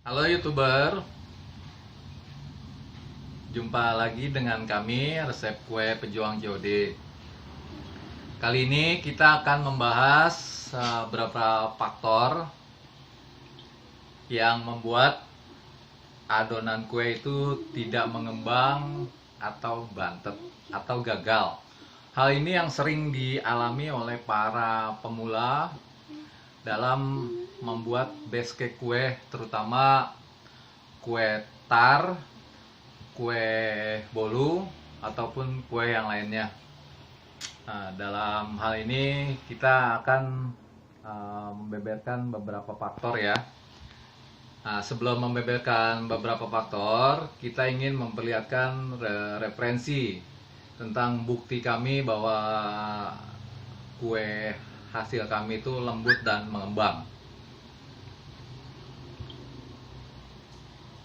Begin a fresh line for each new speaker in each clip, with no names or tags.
Halo YouTuber, jumpa lagi dengan kami resep kue pejuang COD. Kali ini kita akan membahas beberapa faktor yang membuat adonan kue itu tidak mengembang atau bantet atau gagal. Hal ini yang sering dialami oleh para pemula dalam membuat base cake kue, terutama kue tar, kue bolu, ataupun kue yang lainnya. Nah, dalam hal ini kita akan membeberkan beberapa faktor ya. Nah, sebelum membeberkan beberapa faktor, kita ingin memperlihatkan referensi tentang bukti kami bahwa kue hasil kami itu lembut dan mengembang.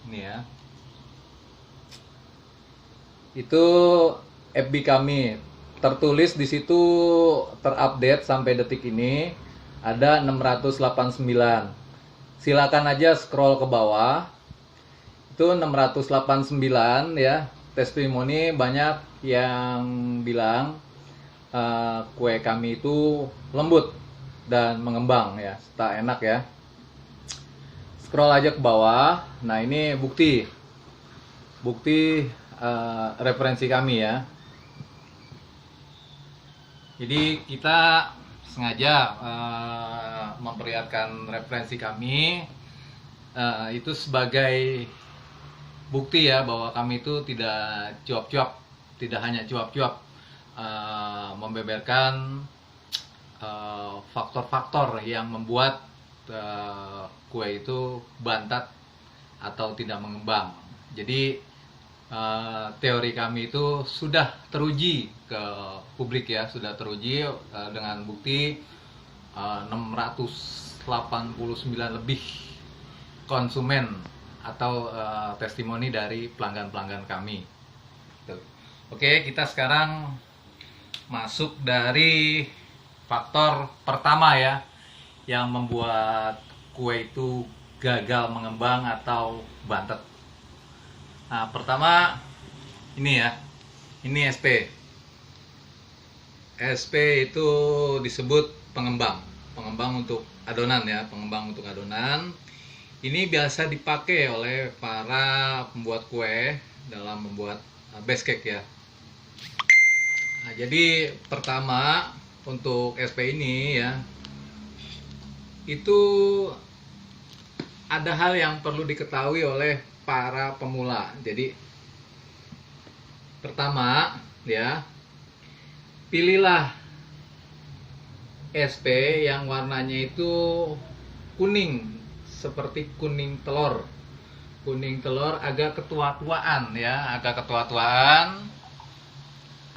Ini ya. Itu FB kami. Tertulis di situ terupdate sampai detik ini ada 689. Silakan aja scroll ke bawah. Itu 689 ya. Testimoni banyak yang bilang kue kami itu lembut dan mengembang ya, serta enak ya. Scroll aja ke bawah. Nah, ini bukti referensi kami ya. Jadi kita sengaja memperlihatkan referensi kami itu sebagai bukti ya bahwa kami itu tidak cuap-cuap, tidak hanya cuap-cuap, membeberkan faktor-faktor yang membuat kue itu bantat atau tidak mengembang. Jadi teori kami itu sudah teruji ke publik ya, sudah teruji dengan bukti 689 lebih konsumen atau testimoni dari pelanggan-pelanggan kami. Oke, kita sekarang masuk dari faktor pertama ya, yang membuat kue itu gagal mengembang atau bantet. Nah, pertama ini ya, ini SP. SP itu disebut pengembang untuk adonan ya, pengembang untuk adonan. Ini biasa dipakai oleh para pembuat kue dalam membuat base cake ya. Nah, jadi pertama untuk SP ini ya, itu ada hal yang perlu diketahui oleh para pemula. Jadi pertama ya, pilihlah SP yang warnanya itu kuning, seperti kuning telur. Kuning telur agak ketua-tuaan ya, agak ketua-tuaan.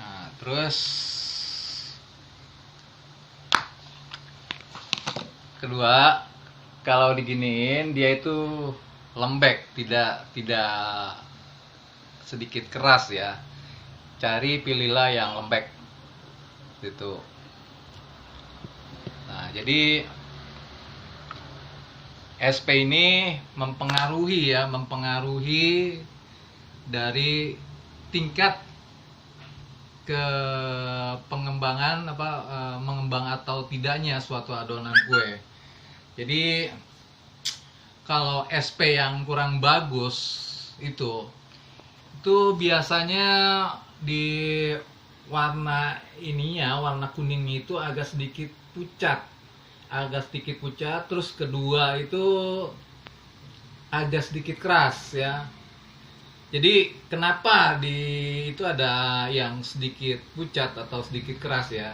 Nah, terus kedua, kalau diginiin dia itu lembek, tidak sedikit keras ya. Pilihlah yang lembek gitu. Nah, jadi SP ini mempengaruhi dari tingkat ke pengembangan mengembang atau tidaknya suatu adonan kue. Jadi kalau SP yang kurang bagus itu biasanya di warna kuningnya itu agak sedikit pucat, terus kedua itu agak sedikit keras ya. Jadi kenapa itu ada yang sedikit pucat atau sedikit keras ya?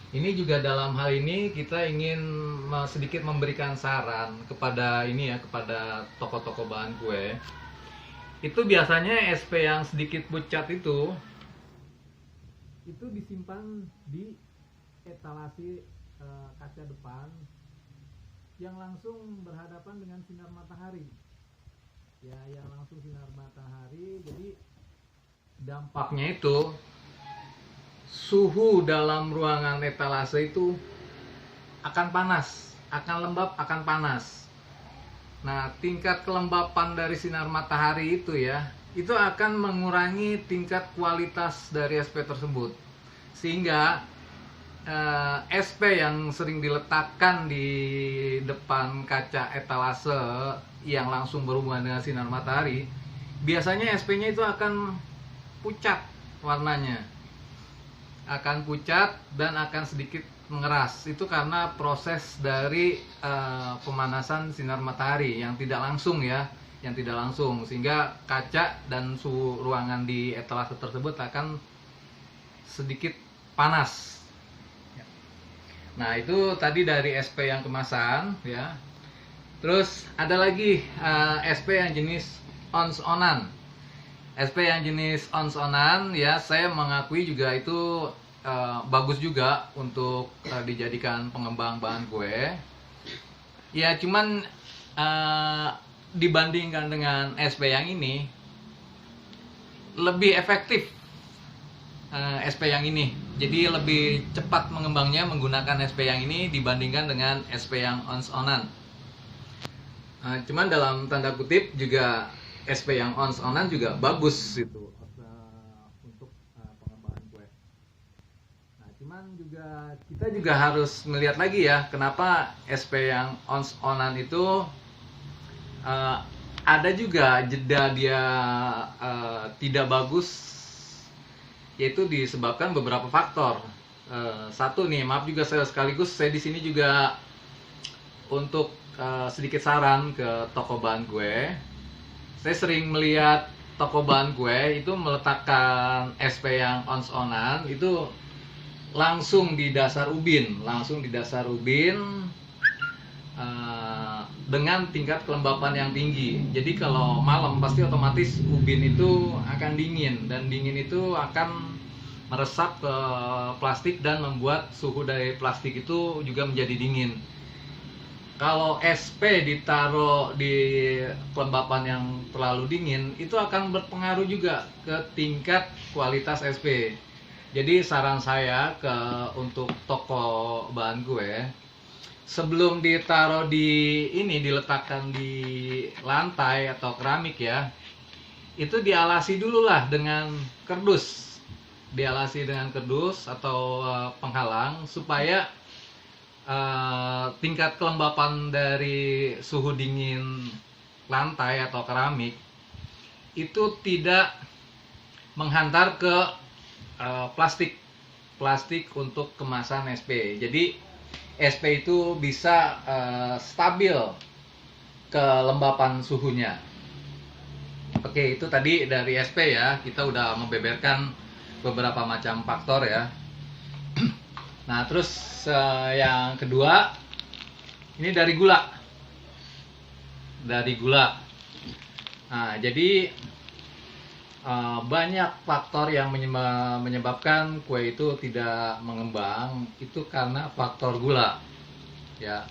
Ini juga dalam hal ini kita ingin sedikit memberikan saran kepada kepada toko-toko bahan kue. Itu biasanya SP yang sedikit pucat itu disimpan di etalase kaca depan yang langsung berhadapan dengan sinar matahari. Ya, yang langsung sinar matahari. Jadi dampaknya itu suhu dalam ruangan etalase itu akan panas, akan lembab, akan panas. Nah, tingkat kelembapan dari sinar matahari itu ya, itu akan mengurangi tingkat kualitas dari SP tersebut. Sehingga SP yang sering diletakkan di depan kaca etalase yang langsung berhubungan dengan sinar matahari, biasanya SP-nya itu akan pucat warnanya. Akan pucat dan akan sedikit mengeras. Itu karena proses dari pemanasan sinar matahari yang tidak langsung ya, yang tidak langsung, sehingga kaca dan suhu ruangan di etalase tersebut akan sedikit panas. Nah, itu tadi dari SP yang kemasan ya. Terus ada lagi SP yang jenis ons-onan. SP yang jenis ons-onan ya, saya mengakui juga itu bagus juga untuk dijadikan pengembang bahan kue. Ya, cuman dibandingkan dengan SP yang ini lebih efektif SP yang ini. Jadi lebih cepat mengembangnya menggunakan SP yang ini dibandingkan dengan SP yang ons-onan. Cuman dalam tanda kutip juga SP yang ons-onan juga bagus itu untuk pengembangan kue. Nah, cuman juga kita juga harus melihat lagi ya, kenapa SP yang ons-onan itu ada juga jeda dia tidak bagus, yaitu disebabkan beberapa faktor. Satu nih, maaf juga sekaligus saya di sini juga untuk sedikit saran ke toko bahan kue. Saya sering melihat toko bahan kue itu meletakkan SP yang ons-onan itu langsung di dasar ubin, dengan tingkat kelembapan yang tinggi. Jadi kalau malam pasti otomatis ubin itu akan dingin, dan dingin itu akan meresap ke plastik dan membuat suhu dari plastik itu juga menjadi dingin. Kalau SP ditaruh di kelembapan yang terlalu dingin, itu akan berpengaruh juga ke tingkat kualitas SP. Jadi saran saya untuk toko bahan kue, sebelum ditaruh diletakkan di lantai atau keramik ya, itu dialasi dulu lah dengan kerdus. Dialasi dengan kerdus atau penghalang supaya tingkat kelembapan dari suhu dingin lantai atau keramik itu tidak menghantar ke plastik untuk kemasan SP. Jadi SP itu bisa stabil kelembapan suhunya. Oke, itu tadi dari SP ya. Kita udah membeberkan beberapa macam faktor ya. Nah, terus yang kedua, ini dari gula. Nah, jadi banyak faktor yang menyebabkan kue itu tidak mengembang, itu karena faktor gula ya.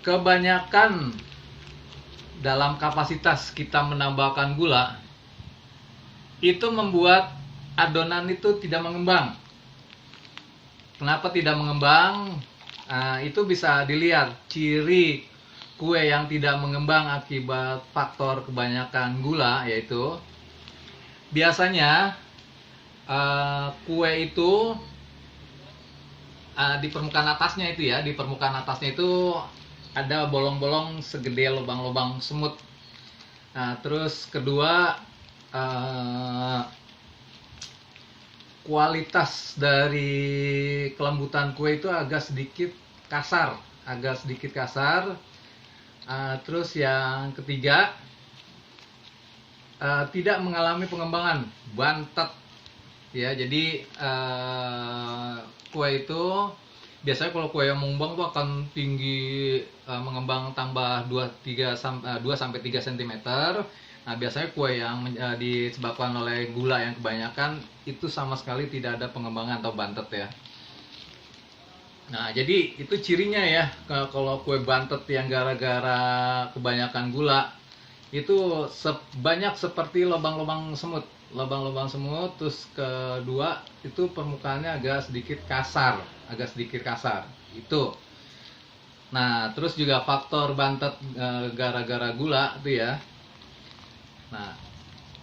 Kebanyakan dalam kapasitas kita menambahkan gula itu membuat adonan itu tidak mengembang. Kenapa tidak mengembang? Itu bisa dilihat ciri kue yang tidak mengembang akibat faktor kebanyakan gula, yaitu biasanya kue itu di permukaan atasnya itu ada bolong-bolong segede lubang-lubang semut. Nah, terus kedua, kualitas dari kelembutan kue itu agak sedikit kasar. Terus yang ketiga, tidak mengalami pengembangan, bantet ya. Jadi kue itu biasanya kalau kue yang mengembang tuh akan tinggi, mengembang tambah 2-3 cm. Nah, biasanya kue yang disebabkan oleh gula yang kebanyakan itu sama sekali tidak ada pengembangan atau bantet ya. Nah, jadi itu cirinya ya. Kalau kue bantet yang gara-gara kebanyakan gula itu banyak seperti lubang-lubang semut. Terus kedua, itu permukaannya agak sedikit kasar. Itu. Nah, terus juga faktor bantet gara-gara gula tuh ya. Nah,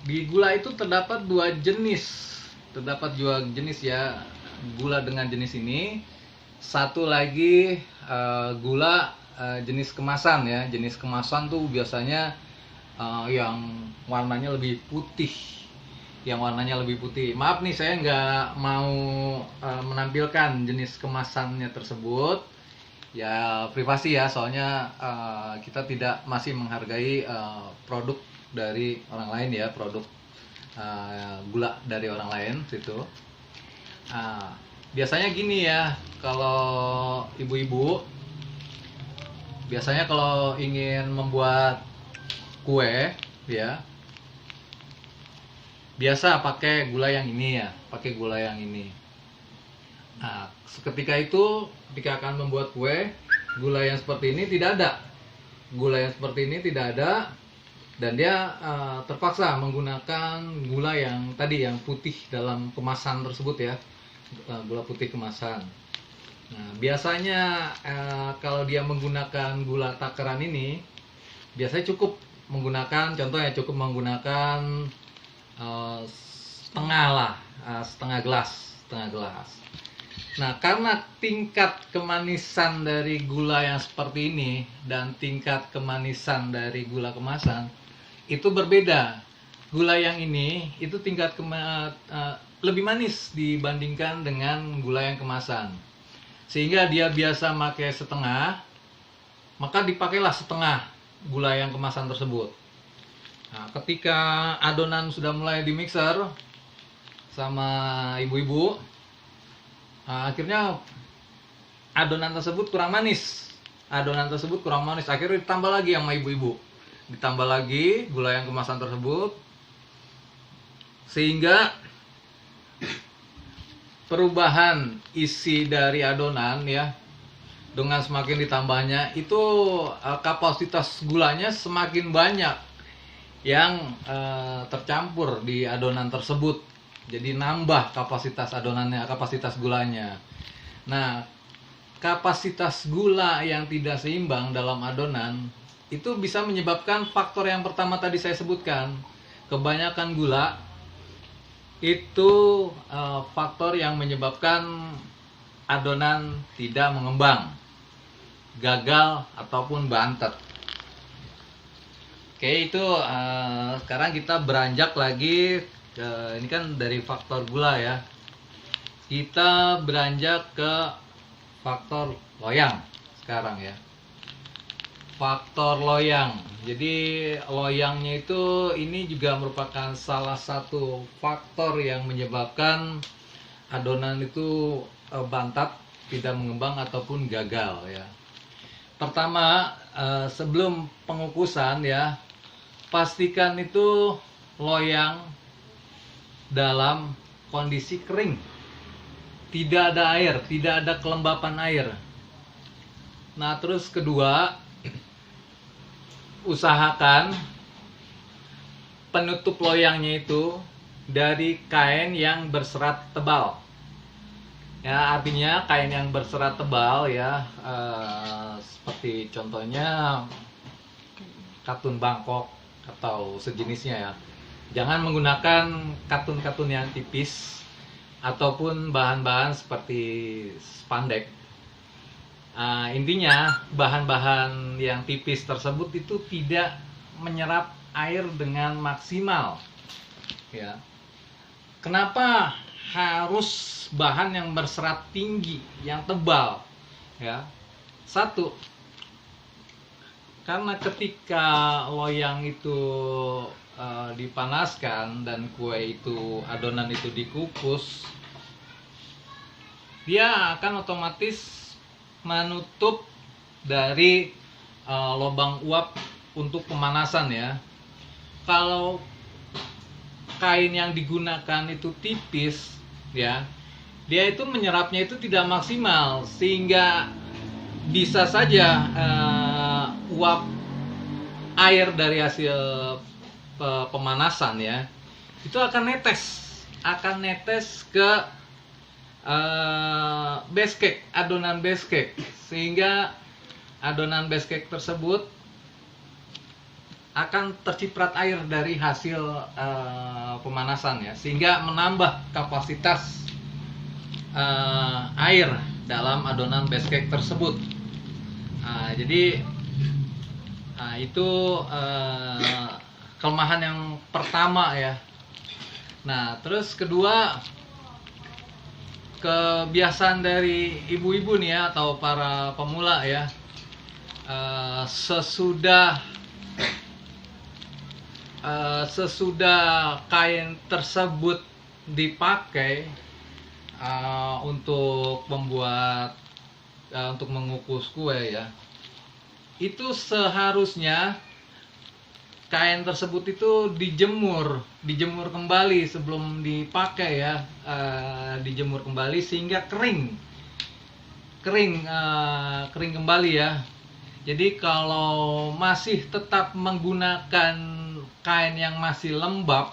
di gula itu terdapat dua jenis. Terdapat dua jenis ya, gula dengan jenis ini. Satu lagi gula jenis kemasan ya. Jenis kemasan tuh biasanya yang warnanya lebih putih. Yang warnanya lebih putih. Maaf nih, saya nggak mau menampilkan jenis kemasannya tersebut. Ya privasi ya, soalnya kita tidak masih menghargai produk dari orang lain ya, produk gula dari orang lain situ. Biasanya gini ya, kalau ibu-ibu biasanya kalau ingin membuat kue ya, biasa pakai gula yang ini ya, pakai gula yang ini. Nah, seketika itu ketika akan membuat kue, gula yang seperti ini tidak ada. Gula yang seperti ini tidak ada, dan dia terpaksa menggunakan gula yang tadi yang putih dalam kemasan tersebut ya, gula putih kemasan. Nah, biasanya kalau dia menggunakan gula takaran ini, biasanya cukup menggunakan, contohnya cukup menggunakan setengah gelas. Nah, karena tingkat kemanisan dari gula yang seperti ini dan tingkat kemanisan dari gula kemasan itu berbeda. Gula yang ini itu tingkat lebih manis dibandingkan dengan gula yang kemasan. Sehingga dia biasa pakai setengah, maka dipakailah setengah gula yang kemasan tersebut. Nah, ketika adonan sudah mulai di mixer sama ibu-ibu, akhirnya adonan tersebut kurang manis. Akhirnya ditambah lagi sama ibu-ibu. Ditambah lagi gula yang kemasan tersebut, sehingga perubahan isi dari adonan ya, dengan semakin ditambahnya itu kapasitas gulanya semakin banyak yang tercampur di adonan tersebut. Jadi nambah kapasitas adonannya, kapasitas gulanya. Nah, kapasitas gula yang tidak seimbang dalam adonan itu bisa menyebabkan faktor yang pertama tadi saya sebutkan. Kebanyakan gula itu faktor yang menyebabkan adonan tidak mengembang, gagal ataupun bantet. Oke, itu sekarang kita beranjak lagi. Ini kan dari faktor gula ya, kita beranjak ke faktor loyang sekarang ya. Faktor loyang, jadi loyangnya itu ini juga merupakan salah satu faktor yang menyebabkan adonan itu bantat, tidak mengembang ataupun gagal ya. Pertama, sebelum pengukusan ya, pastikan itu loyang dalam kondisi kering, tidak ada air, tidak ada kelembapan air. Nah, terus kedua, usahakan penutup loyangnya itu dari kain yang berserat tebal. Ya, artinya kain yang berserat tebal ya, seperti contohnya katun Bangkok atau sejenisnya ya. Jangan menggunakan katun-katun yang tipis ataupun bahan-bahan seperti spandek. Intinya bahan-bahan yang tipis tersebut itu tidak menyerap air dengan maksimal. Ya. Kenapa harus bahan yang berserat tinggi, yang tebal? Ya. Satu, karena ketika loyang itu dipanaskan dan kue itu, adonan itu dikukus, dia akan otomatis menutup dari lubang uap untuk pemanasan ya. Kalau kain yang digunakan itu tipis ya, dia itu menyerapnya itu tidak maksimal, sehingga bisa saja uap air dari hasil pemanasan ya, itu akan netes ke base cake, adonan base cake, sehingga adonan base cake tersebut akan terciprat air dari hasil pemanasan ya, sehingga menambah kapasitas air dalam adonan base cake tersebut. Jadi itu kelemahan yang pertama ya. Nah, terus kedua, kebiasaan dari ibu-ibu nih ya, atau para pemula ya, sesudah kain tersebut dipakai untuk membuat untuk mengukus kue ya, itu seharusnya kain tersebut itu dijemur kembali sebelum dipakai ya, dijemur kembali sehingga kering kembali ya. Jadi kalau masih tetap menggunakan kain yang masih lembab,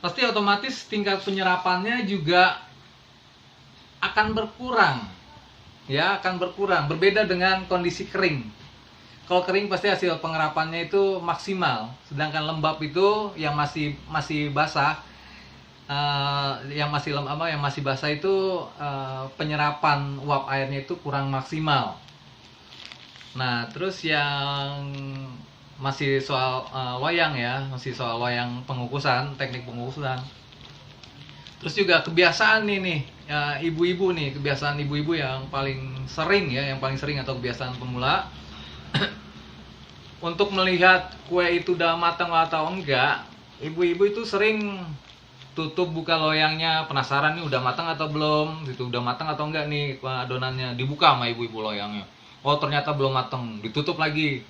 pasti otomatis tingkat penyerapannya juga akan berkurang ya, berbeda dengan kondisi kering. Kalau kering pasti hasil pengerapannya itu maksimal, sedangkan lembab itu yang masih basah, yang masih basah itu penyerapan uap airnya itu kurang maksimal. Nah, terus yang masih soal wayang ya, soal wayang pengukusan, teknik pengukusan. Terus juga kebiasaan nih ibu-ibu nih, kebiasaan ibu-ibu yang paling sering atau kebiasaan pemula untuk melihat kue itu udah matang atau enggak. Ibu-ibu itu sering tutup buka loyangnya, penasaran nih udah matang atau belum, gitu, udah matang atau enggak nih adonannya, dibuka sama ibu-ibu loyangnya. Oh, ternyata belum matang, ditutup lagi.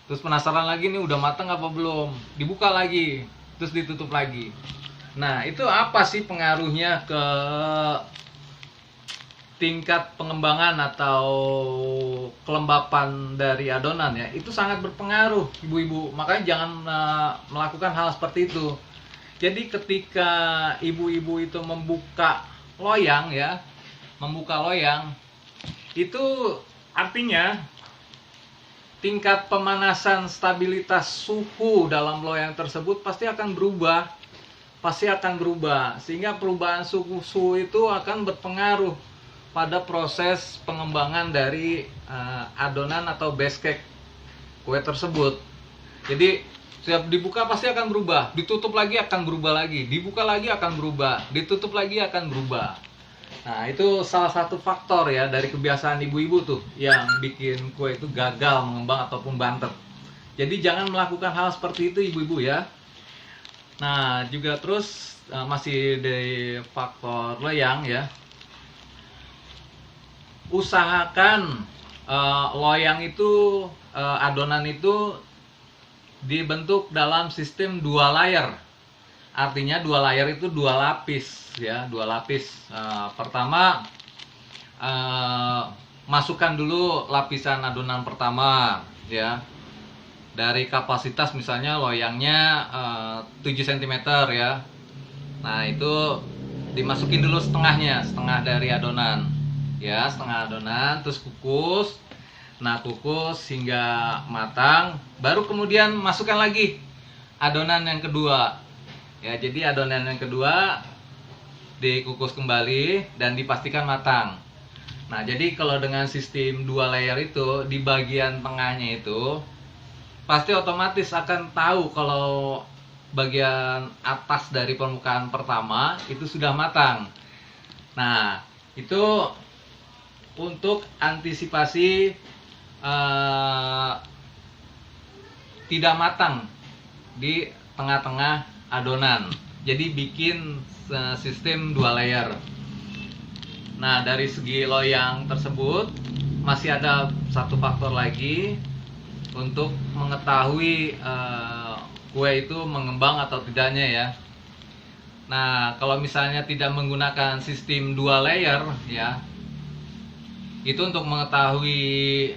Terus penasaran lagi nih udah matang apa belum, dibuka lagi, terus ditutup lagi. Nah, itu apa sih pengaruhnya ke tingkat pengembangan atau kelembapan dari adonan ya? Itu sangat berpengaruh ibu-ibu, makanya jangan melakukan hal seperti itu. Jadi ketika ibu-ibu itu membuka loyang ya, itu artinya tingkat pemanasan, stabilitas suhu dalam loyang tersebut pasti akan berubah, sehingga perubahan suhu itu akan berpengaruh pada proses pengembangan dari adonan atau base cake kue tersebut. Jadi setiap dibuka pasti akan berubah, ditutup lagi akan berubah lagi, dibuka lagi akan berubah, ditutup lagi akan berubah. Nah, itu salah satu faktor ya dari kebiasaan ibu-ibu tuh yang bikin kue itu gagal mengembang ataupun banter. Jadi jangan melakukan hal seperti itu ibu-ibu ya. Nah, juga terus masih dari faktor loyang ya. Usahakan loyang itu, adonan itu dibentuk dalam sistem 2 layer. Artinya 2 layer itu 2 lapis ya, 2 lapis. Pertama, masukkan dulu lapisan adonan pertama ya. Dari kapasitas misalnya loyangnya 7 cm ya. Nah, itu dimasukin dulu setengah dari adonan. Ya, setengah adonan, terus kukus. Nah, kukus hingga matang, baru kemudian masukkan lagi adonan yang kedua. Ya, jadi adonan yang kedua dikukus kembali dan dipastikan matang. Nah, jadi kalau dengan sistem 2 layer itu, di bagian tengahnya itu pasti otomatis akan tahu kalau bagian atas dari permukaan pertama itu sudah matang. Nah, itu untuk antisipasi tidak matang di tengah-tengah adonan. Jadi bikin sistem 2 layer. Nah, dari segi loyang tersebut masih ada satu faktor lagi untuk mengetahui kue itu mengembang atau tidaknya ya. Nah, kalau misalnya tidak menggunakan sistem 2 layer ya, itu untuk mengetahui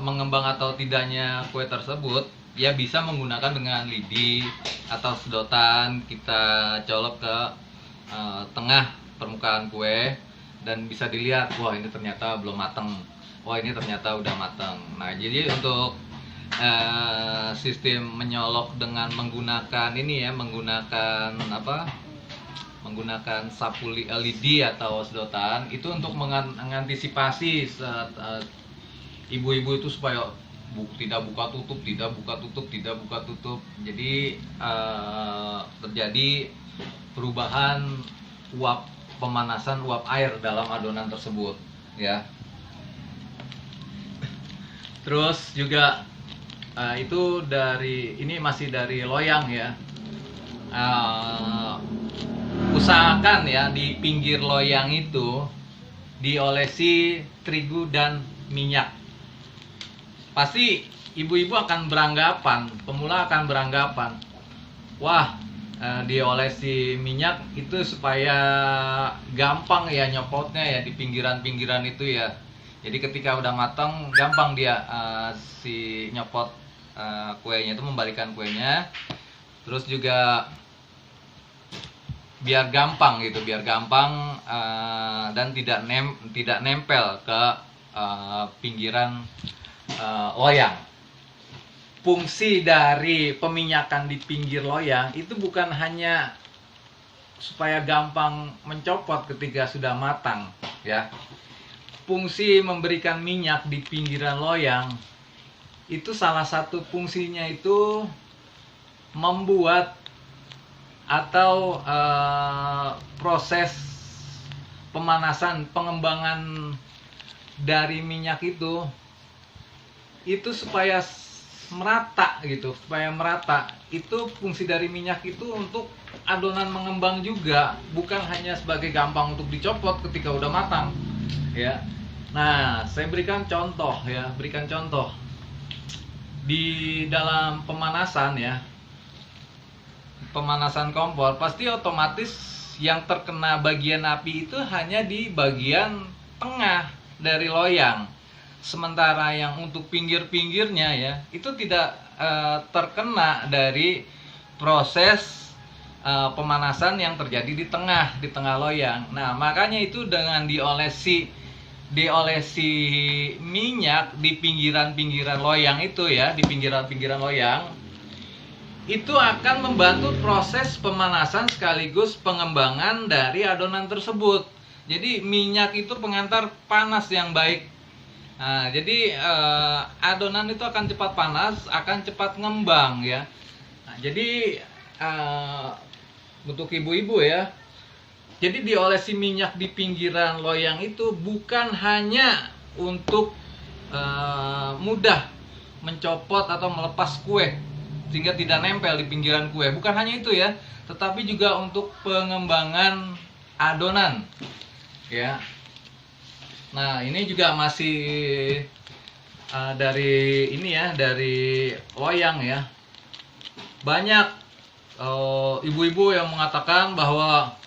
mengembang atau tidaknya kue tersebut ya, bisa menggunakan dengan lidi atau sedotan, kita colok ke tengah permukaan kue dan bisa dilihat, wah ini ternyata belum matang, wah ini ternyata udah matang. Nah, jadi untuk sistem menyolok dengan menggunakan ini ya, menggunakan apa? Menggunakan sapu lidi atau sedotan itu untuk mengantisipasi ibu-ibu itu supaya tidak buka tutup, tidak buka tutup, tidak buka tutup. Jadi terjadi perubahan pemanasan uap air dalam adonan tersebut, ya. Terus juga itu ini masih dari loyang ya. Usahakan ya di pinggir loyang itu diolesi terigu dan minyak. Pasti ibu-ibu akan beranggapan, pemula akan beranggapan, wah diolesi minyak itu supaya gampang ya nyopotnya ya di pinggiran-pinggiran itu ya. Jadi ketika udah matang gampang dia si nyopot kuenya itu, membalikan kuenya. Terus juga biar gampang gitu, biar gampang dan tidak nempel ke pinggiran loyang. Fungsi dari peminyakan di pinggir loyang itu bukan hanya supaya gampang mencopot ketika sudah matang ya. Fungsi memberikan minyak di pinggiran loyang itu salah satu fungsinya itu membuat atau proses pemanasan, pengembangan dari minyak itu supaya merata gitu, supaya merata. Itu fungsi dari minyak itu untuk adonan mengembang juga, bukan hanya sebagai gampang untuk dicopot ketika udah matang ya. Nah, saya berikan contoh ya, di dalam pemanasan ya, pemanasan kompor pasti otomatis yang terkena bagian api itu hanya di bagian tengah dari loyang. Sementara yang untuk pinggir-pinggirnya ya itu tidak terkena dari proses pemanasan yang terjadi di tengah loyang. Nah, makanya itu dengan diolesi minyak di pinggiran-pinggiran loyang itu ya, di pinggiran-pinggiran loyang itu akan membantu proses pemanasan sekaligus pengembangan dari adonan tersebut. Jadi minyak itu pengantar panas yang baik. Nah, jadi adonan itu akan cepat panas, akan cepat ngembang ya. Nah, jadi untuk ibu-ibu ya, jadi diolesi minyak di pinggiran loyang itu bukan hanya untuk mudah mencopot atau melepas kue sehingga tidak nempel di pinggiran kue. Bukan hanya itu ya, tetapi juga untuk pengembangan adonan ya. Nah, ini juga masih dari ini ya, dari loyang ya. Banyak ibu-ibu yang mengatakan bahwa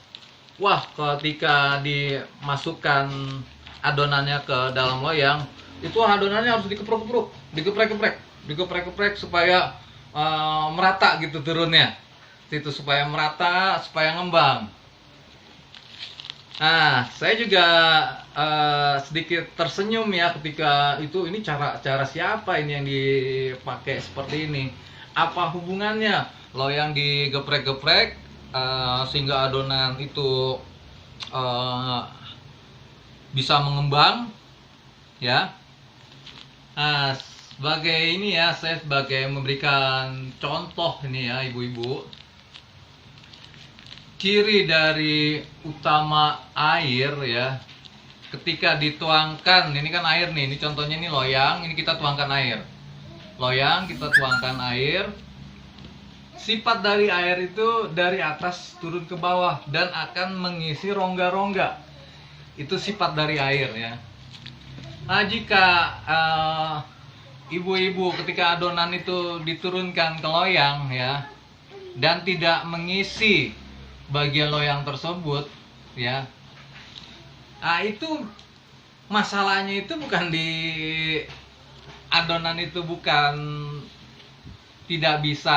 wah, ketika dimasukkan adonannya ke dalam loyang, itu adonannya harus digeprek-geprek supaya merata gitu turunnya. Itu supaya merata, supaya ngembang. Nah, saya juga sedikit tersenyum ya ketika itu, ini cara siapa ini yang dipakai seperti ini? Apa hubungannya loyang digeprek-geprek sehingga adonan itu bisa mengembang ya. Nah, sebagai ini ya, saya sebagai memberikan contoh ini ya ibu-ibu, ciri dari utama air ya, ketika dituangkan, ini kan air nih, ini contohnya ini loyang, ini kita tuangkan air. Loyang kita tuangkan air. Sifat dari air itu dari atas turun ke bawah dan akan mengisi rongga-rongga. Itu sifat dari air ya. Nah, jika ibu-ibu ketika adonan itu diturunkan ke loyang ya dan tidak mengisi bagian loyang tersebut ya, nah itu masalahnya itu bukan di adonan itu, bukan tidak bisa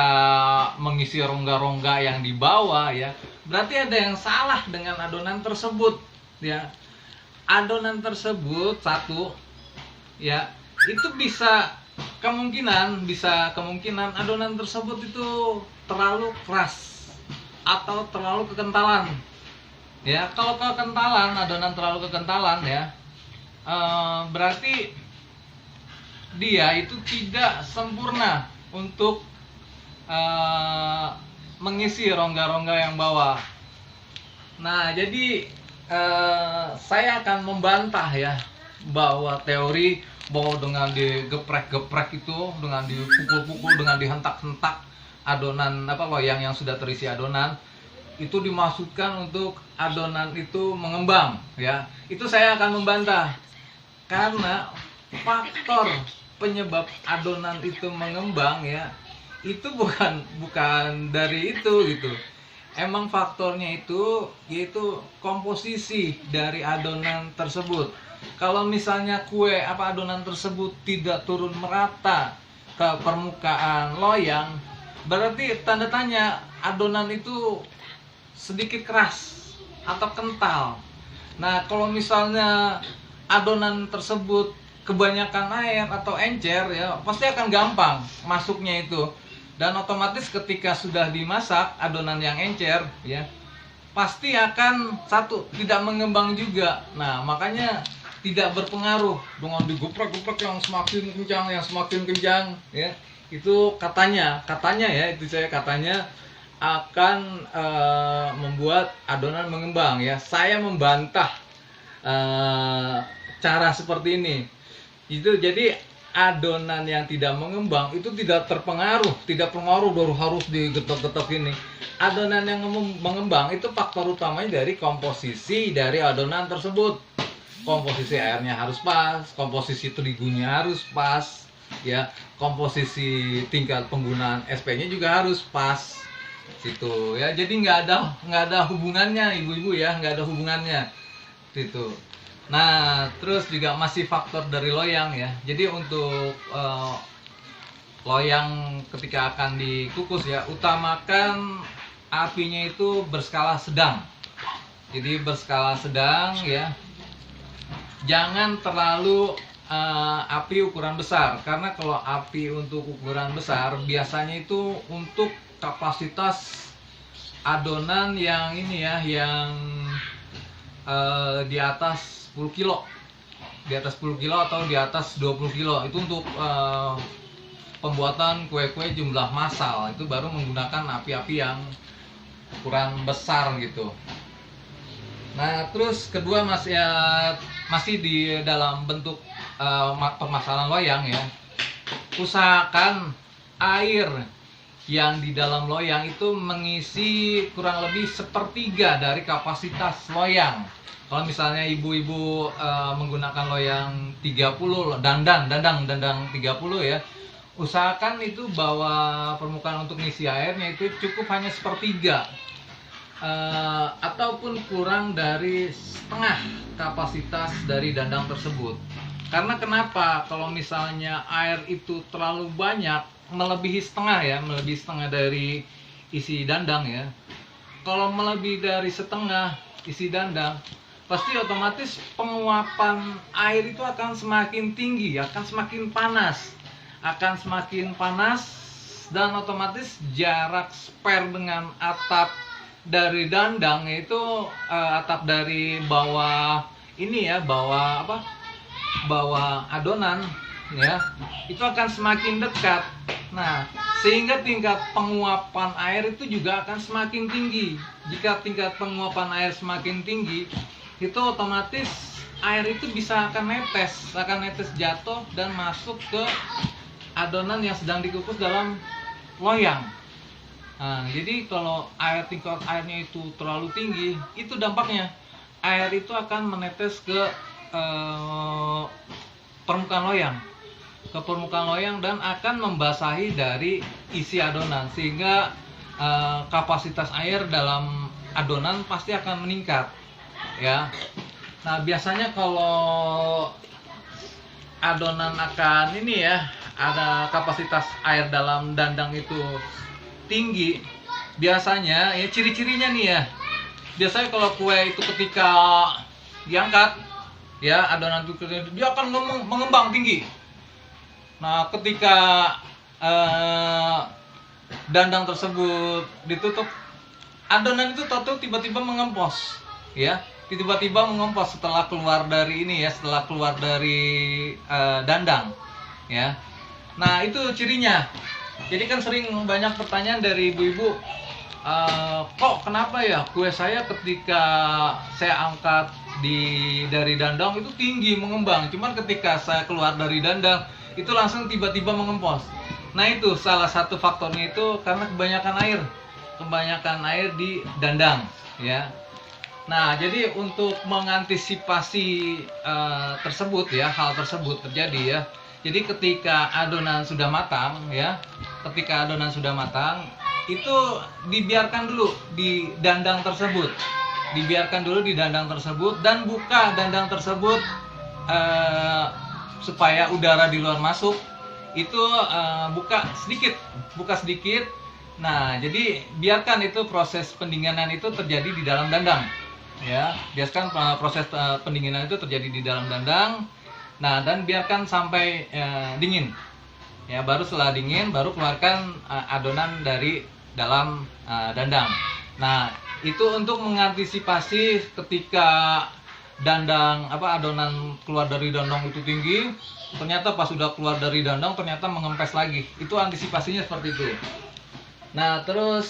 mengisi rongga-rongga yang di bawah ya, berarti ada yang salah dengan adonan tersebut ya. Adonan tersebut satu ya, itu bisa kemungkinan adonan tersebut itu terlalu keras atau terlalu kekentalan. Ya, kalau adonan terlalu kekentalan ya, berarti dia itu tidak sempurna untuk mengisi rongga-rongga yang bawah. Nah, jadi saya akan membantah ya bahwa teori bahwa dengan digeprek-geprek itu, dengan dipukul-pukul, dengan dihentak-hentak adonan loyang yang sudah terisi adonan itu dimaksudkan untuk adonan itu mengembang ya. Itu saya akan membantah karena faktor penyebab adonan itu mengembang ya itu bukan dari itu gitu. Emang faktornya itu yaitu komposisi dari adonan tersebut. Kalau misalnya adonan tersebut tidak turun merata ke permukaan loyang, berarti tanda tanya adonan itu sedikit keras atau kental. Nah, kalau misalnya adonan tersebut kebanyakan air atau encer ya, pasti akan gampang masuknya itu. Dan otomatis ketika sudah dimasak adonan yang encer ya, pasti akan tidak mengembang juga. Nah, makanya tidak berpengaruh dengan digeprek-geprek yang semakin kencang ya. Itu katanya ya, itu saya katanya akan membuat adonan mengembang ya. Saya membantah cara seperti ini. Itu jadi adonan yang tidak mengembang itu tidak pengaruh baru harus digetok-getok ini. Adonan yang mengembang itu faktor utamanya dari komposisi dari adonan tersebut. Komposisi airnya harus pas, komposisi terigunya harus pas, ya, komposisi tingkat penggunaan SP-nya juga harus pas. Situ ya. Jadi nggak ada hubungannya ibu-ibu ya, nggak ada hubungannya. Situ. Nah, terus juga masih faktor dari loyang ya. Jadi untuk loyang ketika akan dikukus ya, utamakan apinya itu berskala sedang. Jadi berskala sedang ya. Jangan terlalu api ukuran besar, karena kalau api untuk ukuran besar biasanya itu untuk kapasitas adonan yang ini ya, yang di atas 10 kilo, di atas 10 kilo atau di atas 20 kilo itu untuk pembuatan kue-kue jumlah massal. Itu baru menggunakan api-api yang ukuran besar gitu. Nah, terus kedua masih di dalam bentuk permasalahan loyang ya. Usahakan air yang di dalam loyang itu mengisi kurang lebih 1/3 dari kapasitas loyang. Kalau misalnya ibu-ibu menggunakan loyang 30 dandang 30 ya, usahakan itu bahwa permukaan untuk ngisi airnya itu cukup hanya 1/3 ataupun kurang dari setengah kapasitas dari dandang tersebut. Karena kenapa? Kalau misalnya air itu terlalu banyak, melebihi setengah dari isi dandang ya. Kalau melebihi dari setengah isi dandang, pasti otomatis penguapan air itu akan semakin tinggi, akan semakin panas, dan otomatis jarak spare dengan atap dari dandang itu atap dari bawah ini ya, bawah adonan ya, itu akan semakin dekat. Nah, sehingga tingkat penguapan air itu juga akan semakin tinggi. Jika tingkat penguapan air semakin tinggi, itu otomatis air itu akan netes jatuh dan masuk ke adonan yang sedang dikukus dalam loyang. Nah, jadi kalau tingkat airnya itu terlalu tinggi, itu dampaknya air itu akan menetes ke permukaan loyang dan akan membasahi dari isi adonan, sehingga kapasitas air dalam adonan pasti akan meningkat ya. Nah, biasanya kalau adonan akan ini ya, ada kapasitas air dalam dandang itu tinggi, biasanya ya ciri-cirinya nih ya. Biasanya kalau kue itu ketika diangkat ya adonan itu dia akan mengembang tinggi. Nah, ketika dandang tersebut ditutup, adonan itu tahu tiba-tiba mengempos, ya, tiba-tiba mengempos setelah keluar dari ini ya, setelah keluar dari dandang, ya. Nah, itu cirinya. Jadi kan sering banyak pertanyaan dari ibu-ibu, kok kenapa ya kue saya ketika saya angkat dari dandang itu tinggi mengembang, cuman ketika saya keluar dari dandang itu langsung tiba-tiba mengempos. Nah, itu salah satu faktornya itu karena kebanyakan air di dandang, ya. Nah, jadi untuk mengantisipasi tersebut ya, hal tersebut terjadi ya. Jadi ketika adonan sudah matang ya, itu dibiarkan dulu di dandang tersebut. Dan buka dandang tersebut supaya udara di luar masuk. Itu buka sedikit. Nah, jadi biarkan itu proses pendinginan itu terjadi di dalam dandang. Ya, biarkan proses pendinginan itu terjadi di dalam dandang. Nah, dan biarkan sampai dingin. Ya, baru setelah dingin baru keluarkan adonan dari dalam dandang. Nah, itu untuk mengantisipasi ketika adonan keluar dari dandang itu tinggi, ternyata pas sudah keluar dari dandang ternyata mengempes lagi. Itu antisipasinya seperti itu. Nah, terus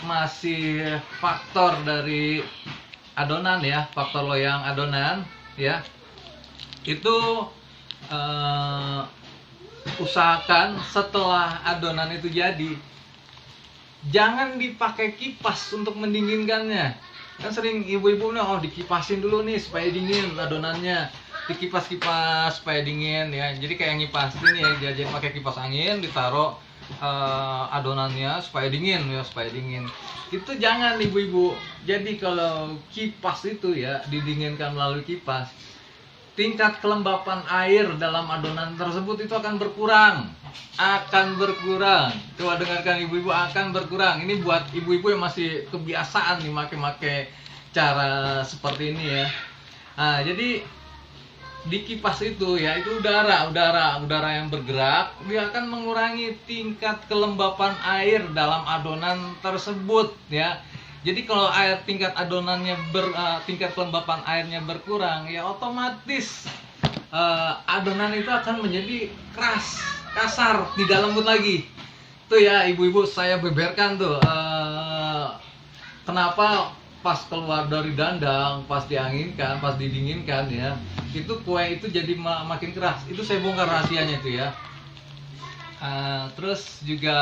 masih faktor dari adonan ya, faktor loyang adonan ya. Itu usahakan setelah adonan itu jadi, jangan dipakai kipas untuk mendinginkannya. Kan sering ibu-ibu nih, dikipasin dulu nih supaya dingin adonannya, dikipas supaya dingin ya. Jadi kayak ngipasin ya, jadi pakai kipas angin, ditaruh adonannya supaya dingin. Itu jangan ibu-ibu. Jadi kalau kipas itu ya didinginkan melalui kipas, tingkat kelembapan air dalam adonan tersebut itu akan berkurang. Coba dengarkan ibu-ibu, akan berkurang. Ini buat ibu-ibu yang masih kebiasaan nih make cara seperti ini ya. Nah, jadi di kipas itu ya, itu udara yang bergerak, dia akan mengurangi tingkat kelembapan air dalam adonan tersebut ya. Jadi kalau tingkat kelembapan airnya berkurang, ya otomatis adonan itu akan menjadi kasar, tidak lembut lagi. Tuh ya ibu-ibu, saya beberkan tuh kenapa pas keluar dari dandang, pas dianginkan, pas didinginkan ya, itu kue itu jadi makin keras. Itu saya bongkar rahasianya tuh ya. Terus juga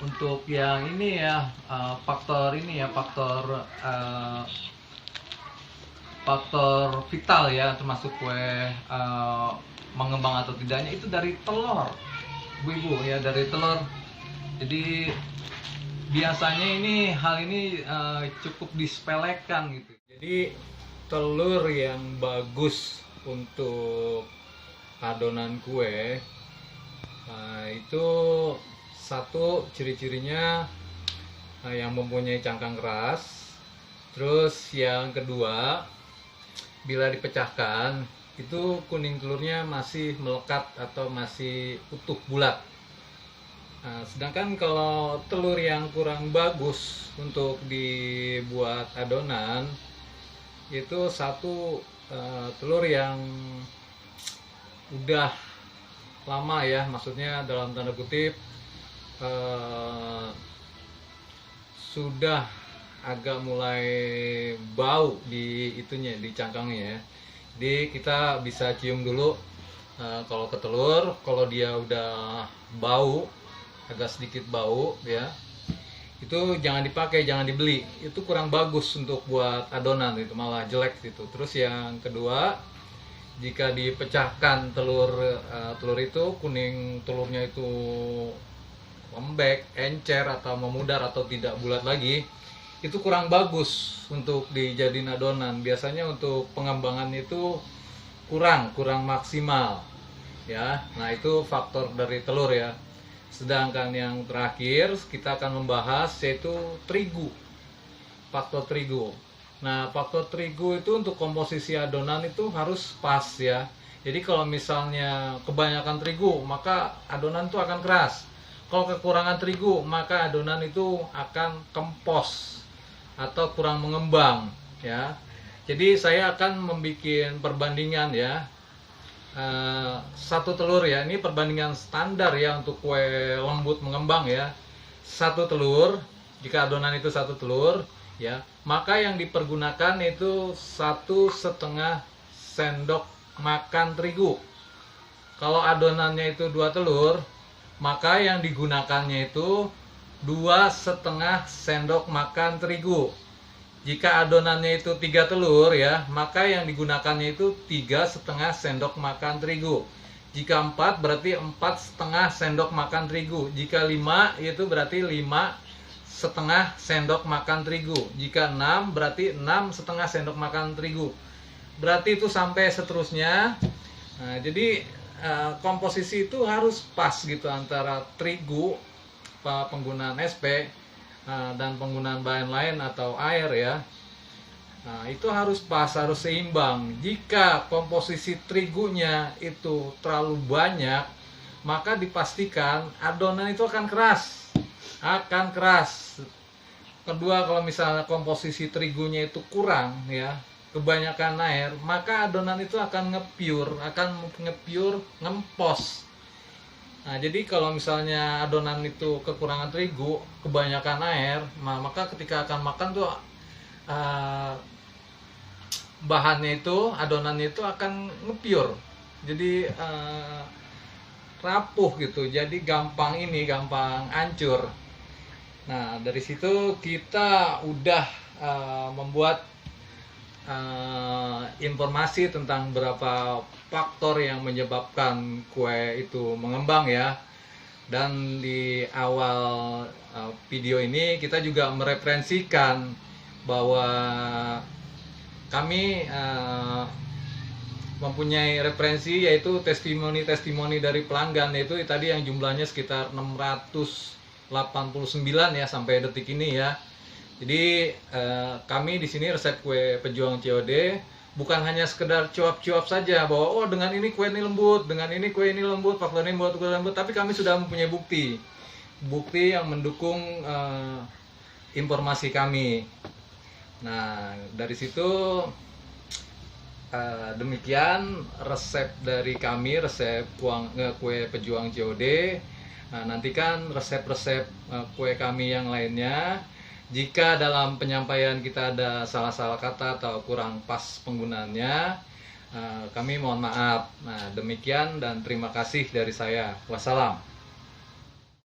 untuk yang ini ya, faktor vital ya, termasuk kue mengembang atau tidaknya itu dari telur, ibu-ibu ya, dari telur. Jadi biasanya hal ini cukup disepelekan gitu. Jadi telur yang bagus untuk adonan kue itu satu ciri-cirinya yang mempunyai cangkang keras. Terus yang kedua, bila dipecahkan itu kuning telurnya masih melekat atau masih utuh bulat. Sedangkan kalau telur yang kurang bagus untuk dibuat adonan itu satu, telur yang udah lama ya, maksudnya dalam tanda kutip sudah agak mulai bau di cangkangnya ya. Jadi kita bisa cium dulu kalau ke telur, kalau dia udah bau, agak sedikit bau ya, itu jangan dipakai, jangan dibeli. Itu kurang bagus untuk buat adonan, itu malah jelek gitu. Terus yang kedua, jika dipecahkan telur itu kuning telurnya itu lembek, encer atau memudar atau tidak bulat lagi, itu kurang bagus untuk dijadiin adonan. Biasanya untuk pengembangan itu kurang maksimal ya. Nah, itu faktor dari telur ya. Sedangkan yang terakhir kita akan membahas yaitu terigu, faktor terigu. Nah, faktor terigu itu untuk komposisi adonan itu harus pas ya. Jadi kalau misalnya kebanyakan terigu, maka adonan itu akan keras. Kalau kekurangan terigu, maka adonan itu akan kempos atau kurang mengembang ya. Jadi saya akan membuat perbandingan ya. Satu telur ya, ini perbandingan standar ya untuk kue lembut mengembang ya. Satu telur, jika adonan itu satu telur ya, maka yang dipergunakan itu 1,5 sendok makan terigu. Kalau adonannya itu 2 telur, maka yang digunakannya itu 2,5 sendok makan terigu. Jika adonannya itu 3 telur ya, maka yang digunakannya itu 3,5 sendok makan terigu. Jika 4 berarti 4,5 sendok makan terigu. Jika 5 itu berarti 5,5 sendok makan terigu. Jika 6 berarti 6,5 sendok makan terigu. Berarti itu sampai seterusnya. Nah, jadi komposisi itu harus pas gitu antara terigu, penggunaan SP, dan penggunaan bahan lain atau air ya. Nah, itu harus pas, harus seimbang. Jika komposisi terigunya itu terlalu banyak, maka dipastikan adonan itu akan keras. Akan keras. Kedua, kalau misalnya komposisi terigunya itu kurang ya, kebanyakan air, maka adonan itu akan ngepiur, ngempos. Nah, jadi kalau misalnya adonan itu kekurangan terigu, kebanyakan air, maka ketika akan makan tuh bahannya itu, adonannya itu akan ngepiur. Jadi rapuh gitu. Jadi gampang hancur. Nah, dari situ kita udah membuat informasi tentang berapa faktor yang menyebabkan kue itu mengembang ya. Dan di awal video ini kita juga mereferensikan bahwa kami mempunyai referensi, yaitu testimoni dari pelanggan, yaitu tadi yang jumlahnya sekitar 689 ya sampai detik ini ya. Jadi kami di sini resep kue pejuang COD bukan hanya sekedar cuap-cuap saja bahwa oh dengan ini kue ini lembut, dengan ini kue ini lembut, faktor ini buat kue lembut, tapi kami sudah mempunyai bukti yang mendukung informasi kami. Nah, dari situ demikian resep dari kami, resep kue pejuang COD. Nah, nantikan resep-resep kue kami yang lainnya. Jika dalam penyampaian kita ada salah-salah kata atau kurang pas penggunaannya, kami mohon maaf. Nah, demikian dan terima kasih dari saya. Wassalam.